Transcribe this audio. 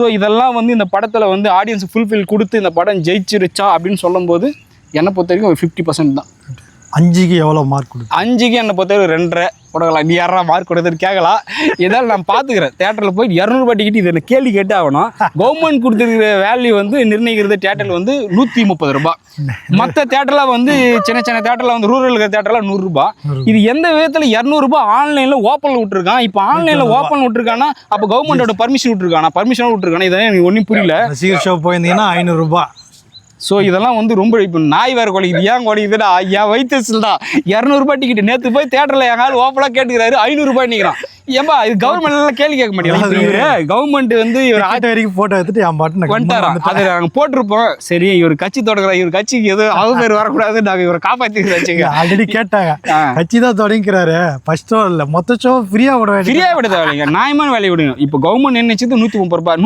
So இதெல்லாம் வந்து இந்த படத்தில் வந்து ஆடியன்ஸ் ஃபுல்ஃபில் கொடுத்து இந்த படம் ஜெயிச்சிருச்சா அப்படின்னு சொல்லும்போது என்னை பொறுத்த வரைக்கும் ஒரு 50% தான். 5க்கு எவ்வளோ மார்க் கொடுக்கும்? 5க்கு என்னை பொறுத்த வரைக்கும் 2.5 கொடுக்கலாம். நீ யாரா மார்க் கொடுத்துட்டு கேட்கலாம். ஏதாவது நான் பார்த்துக்கிறேன். தேட்டரில் போய் 200 டிக்கெட் இதை கேள்வி கேட்டு ஆகணும். கவர்மெண்ட் கொடுத்துருக்கிற வேல்யூ வந்து நிர்ணயிக்கிறது தேட்டரில் வந்து 130 ரூபாய். மற்ற தேட்டரில் வந்து சின்ன சின்ன தேட்டரில் வந்து ரூரல் இருக்கிற தேட்டரில் 100 ரூபாய். இது எந்த விதத்தில் 200 ரூபாய் ஆன்லைனில் ஓப்பனில் விட்டுருக்கான். இப்போ ஆன்லைனில் ஓப்பன் விட்டுருக்கானா அப்போ கவர்மெண்டோட பர்மிஷன் விட்டுருக்கானா இதை எனக்கு ஒன்றும் புரியல. ரசிகர் ஷோ போயிருந்தீங்கன்னா 500 ரூபாய். ஸோ இதெல்லாம் வந்து ரொம்ப இப்போ நாய் வேறு குறைக்குது. ஏன் குறைக்குதுடா? ஐயா வயிற்றுல தான் 200 ரூபாய் டிக்கெட் நேற்று போய் தேட்டரில் எங்காவது ஓப்பனாக கேட்டுக்கிறாரு 500 ரூபாய் நிற்கிறான். ஏன்பா இது கவர்மெண்ட்லாம் கேள்வி கேட்க மாட்டேங்கிறாங்க. கவர்மெண்ட் வந்து இவர் வரைக்கும் போட்டோ எடுத்துட்டு என் பாட்டு வந்துட்டாரா? அதை நாங்கள் போட்டிருப்போம். சரி இவர் கட்சி தொடங்குறா, இவர் கட்சிக்கு எதுவும் அது பேர் வரக்கூடாது, நாங்கள் இவரை காப்பாற்றிக்கிறோம். ஆல்ரெடி கேட்டாங்க கட்சி தான் தொடங்கிக்கிறாரு. ஃபர்ஸ்ட் ஷோ இல்லை மொத்த ஷோ ஃப்ரீயாக விட ஃப்ரீயாக விட தேவையில்லைங்க. நியாயமான வேலையை விடுங்க. இப்போ கவர்மெண்ட் என்ன 130 ரூபாய்